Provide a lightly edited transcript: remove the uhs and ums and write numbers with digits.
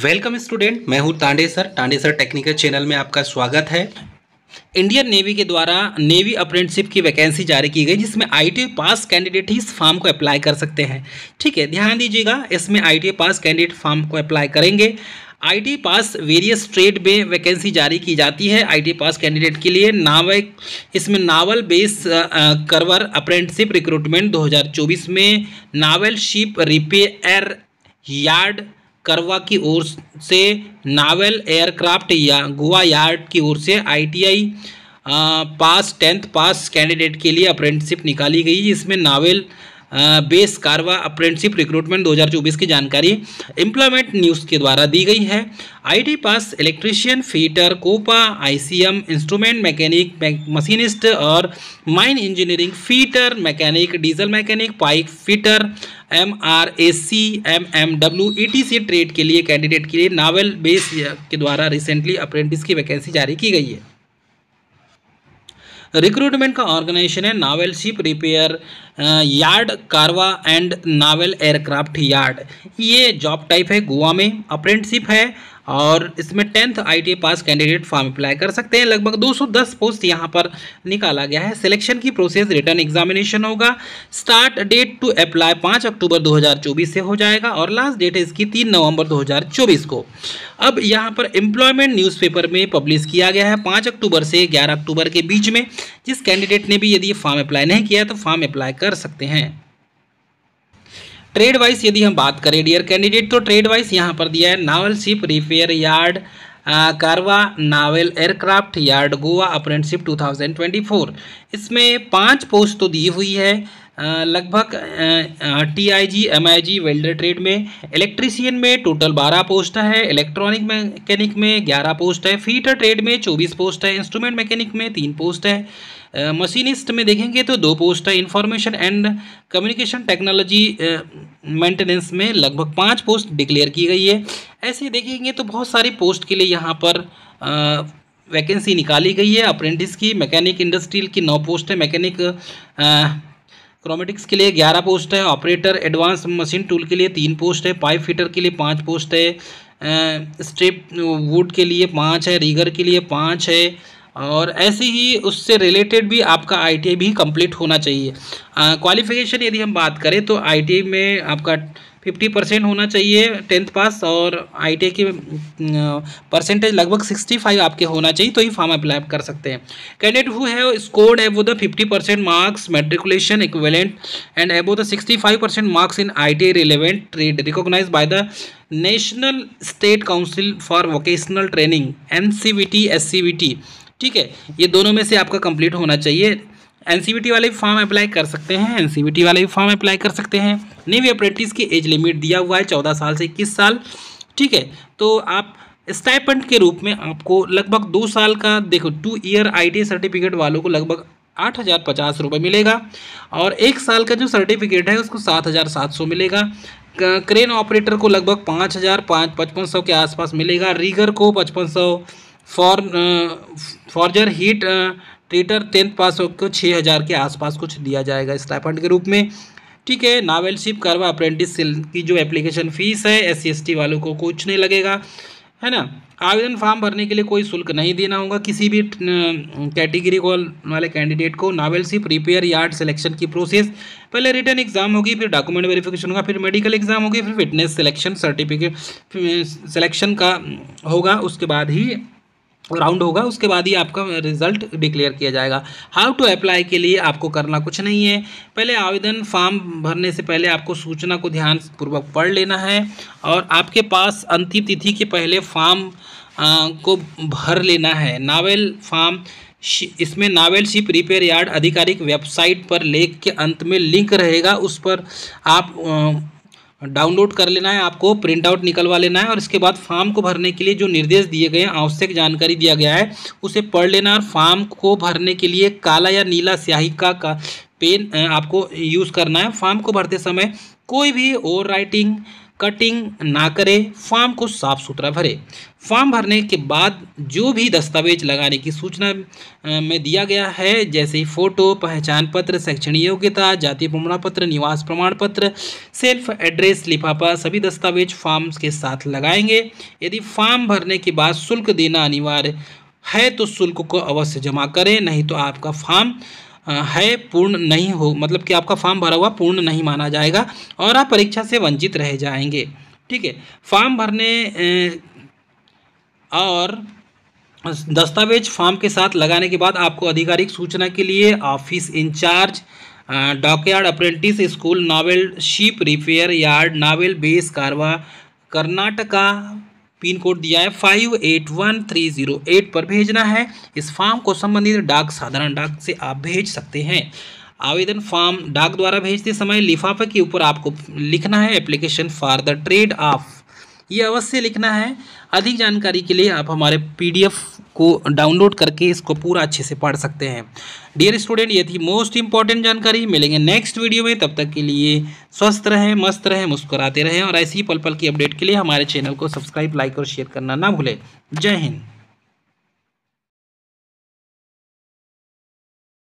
Welcome student, मैं हूं Tande sir technical channel में आपका स्वागत है। इंडियन नेवी के द्वारा नेवी अप्रेंटिसशिप की वैकेंसी जारी की गई, जिसमें आईटीआई पास कैंडिडेट ही इस फॉर्म को अप्लाई कर सकते हैं। ठीक है, ध्यान दीजिएगा, इसमें आईटीआई पास कैंडिडेट फॉर्म को अप्लाई करेंगे। आईटीआई पास वेरियस ट्रेड में वैकेंसी जारी की जाती है आईटीआई पास कैंडिडेट के लिए। इसमें novel base Karwar apprenticeship recruitment 2024 में नावल शिप रिपेयर यार्ड करवा की ओर से नावल एयरक्राफ्ट या गोवा यार्ड की ओर से आईटीआई पास 10th पास कैंडिडेट के लिए अप्रेंटिसशिप निकाली गई। इसमें नावल बेस कारवा अप्रेंटिसशिप रिक्रूटमेंट 2024 की जानकारी एम्प्लॉयमेंट न्यूज़ के द्वारा दी गई है। IT pass electrician, fitter, COPA, ICM, instrument mechanic, machinist और mine engineering, fitter mechanic, diesel mechanic, pipe fitter, MRAC, MMW, ETC trade के लिए कैंडिडेट के लिए नावल बेस के द्वारा रिसेंटली अप्रेंटिस की वैकेंसी जारी की गई है। रिक्रूटमेंट का ऑर्गेनाइजेशन है नावल शिप रिपेयर यार्ड कारवा एंड नावल एयरक्राफ्ट यार्ड। ये जॉब टाइप है, गोवा में अप्रेंटिसशिप है और इसमें 10th ITI pass candidate form apply कर सकते हैं। लगभग 210 पोस्ट यहाँ पर निकाला गया है। सिलेक्शन की प्रोसेस रिटर्न एग्जामिनेशन होगा। स्टार्ट डेट टू अप्लाई 5 अक्टूबर 2024 से हो जाएगा और लास्ट डेट है इसकी 3 नवंबर 2024 को। अब यहाँ पर एम्प्लॉयमेंट न्यूज़पेपर में पब्लिश किया गया है 5 अक्टूबर से 11 अक्टूबर के बीच में। जिस कैंडिडेट ने भी यदि फॉर्म अप्लाई नहीं किया तो फॉर्म अप्लाई कर सकते हैं। ट्रेड वाइज यदि हम बात करें डियर कैंडिडेट, तो ट्रेड वाइज यहाँ पर दिया है नावल शिप रिपेयर यार्ड कारवा novel aircraft yard Goa apprenticeship 2024। इसमें 5 पोस्ट तो दी हुई है। लगभग टीआईजी एमआईजी वेल्डर ट्रेड में, इलेक्ट्रीशियन में टोटल 12 पोस्ट है, इलेक्ट्रॉनिक मैकेनिक में 11 पोस्ट है, फीटर ट्रेड में 24 पोस्ट है, इंस्ट्रूमेंट मैकेनिक में 3 पोस्ट है, मशीनिस्ट में देखेंगे तो 2 पोस्ट है, information and communication technology maintenance में लगभग 5 पोस्ट डिक्लेयर की गई है। ऐसे देखेंगे तो बहुत सारी पोस्ट के लिए यहाँ पर वैकेंसी निकाली गई है अप्रेंटिस की। मैकेनिक इंडस्ट्रियल की 9 पोस्ट है, मैकेनिक क्रोमेटिक्स के लिए 11 पोस्ट है, ऑपरेटर एडवांस मशीन टूल के लिए 3 पोस्ट है, पाइप फिटर के लिए 5 पोस्ट है, स्ट्रिप वुड के लिए 5 है, रीगर के लिए 5 है और ऐसे ही उससे रिलेटेड भी आपका आईटीआई भी कंप्लीट होना चाहिए। क्वालिफिकेशन यदि हम बात करें तो आईटीआई में आपका 50% होना चाहिए 10th पास और आईटीआई की परसेंटेज लगभग 65 आपके होना चाहिए तो ही फॉर्म अप्लाई कर सकते हैं। Candidate who has scored above the 50% marks matriculation equivalent and above the 65% marks in ITI relevant trade recognised by the national state council for vocational training NCVT SCVT. ठीक है, ये दोनों में से आपका कंप्लीट होना चाहिए। एनसीवीटी वाले भी फॉर्म अप्लाई कर सकते हैं, एनसीवीटी वाले भी फॉर्म अप्लाई कर सकते हैं। नेवी अप्रेंटिस की एज लिमिट दिया हुआ है 14 साल से 21 साल। ठीक है, तो आप स्टाइपेंड के रूप में आपको लगभग 2 साल का 2 ईयर आईटीआई सर्टिफिकेट वालों को लगभग 8,050 रुपये मिलेगा और 1 साल का जो सर्टिफिकेट है उसको 7,700 मिलेगा। क्रेन ऑपरेटर को लगभग 5,500 के आसपास मिलेगा। रीगर को 5,500, फॉर्जर हीट ट्रीटर 10th पास को 6,000 के आसपास कुछ दिया जाएगा स्टाइपेंड के रूप में। ठीक है, नावल शिप कारवा अप्रेंटिस की जो एप्लीकेशन फ़ीस है SC/ST वालों को कुछ नहीं लगेगा, है ना। आवेदन फॉर्म भरने के लिए कोई शुल्क नहीं देना होगा किसी भी कैटेगरी वाले कैंडिडेट को। Novel ship repair yard selection की प्रोसेस पहले रिटर्न एग्जाम होगी, फिर डॉक्यूमेंट वेरिफिकेशन होगा, फिर मेडिकल एग्जाम होगी, फिर फिटनेस सिलेक्शन सर्टिफिकेट सिलेक्शन का होगा, उसके बाद ही राउंड होगा, उसके बाद ही आपका रिजल्ट डिक्लेयर किया जाएगा। हाउ टू अप्लाई के लिए आपको करना कुछ नहीं है। पहले आवेदन फॉर्म भरने से पहले आपको सूचना को ध्यानपूर्वक पढ़ लेना है और आपके पास अंतिम तिथि के पहले फॉर्म को भर लेना है। नावल फॉर्म इसमें नावल शिप रिपेयर यार्ड आधिकारिक वेबसाइट पर लेख के अंत में लिंक रहेगा, उस पर आप डाउनलोड कर लेना है, आपको प्रिंट आउट निकलवा लेना है और इसके बाद फॉर्म को भरने के लिए जो निर्देश दिए गए हैं, आवश्यक जानकारी दिया गया है, उसे पढ़ लेना। और फॉर्म को भरने के लिए काला या नीला स्याही का पेन आपको यूज़ करना है। फॉर्म को भरते समय कोई भी ओवर राइटिंग, कटिंग ना करें, फॉर्म को साफ सुथरा भरें। फॉर्म भरने के बाद जो भी दस्तावेज लगाने की सूचना में दिया गया है, जैसे फोटो, पहचान पत्र, शैक्षणिक योग्यता, जाति प्रमाण पत्र, निवास प्रमाण पत्र, सेल्फ एड्रेस, लिफाफा, सभी दस्तावेज फॉर्म के साथ लगाएंगे। यदि फॉर्म भरने के बाद शुल्क देना अनिवार्य है तो शुल्क को अवश्य जमा करें, नहीं तो आपका फॉर्म है पूर्ण नहीं हो, मतलब कि आपका फॉर्म भरा हुआ पूर्ण नहीं माना जाएगा और आप परीक्षा से वंचित रह जाएंगे। ठीक है, फॉर्म भरने और दस्तावेज फॉर्म के साथ लगाने के बाद आपको आधिकारिक सूचना के लिए office incharge, dockyard apprentice school, naval ship repair yard, naval base, Karwar, Karnataka, pin code दिया है 581308 पर भेजना है। इस फॉर्म को संबंधित डाक साधारण डाक से आप भेज सकते हैं। आवेदन फॉर्म डाक द्वारा भेजते समय लिफाफे के ऊपर आपको लिखना है application for the trade off, ये अवश्य लिखना है। अधिक जानकारी के लिए आप हमारे PDF को डाउनलोड करके इसको पूरा अच्छे से पढ़ सकते हैं। डियर स्टूडेंट, ये थी मोस्ट इंपॉर्टेंट जानकारी। मिलेंगे नेक्स्ट वीडियो में, तब तक के लिए स्वस्थ रहें, मस्त रहें, मुस्कुराते रहें और ऐसी ही पल पल की अपडेट के लिए हमारे चैनल को सब्सक्राइब, लाइक और शेयर करना ना भूलें। जय हिंद।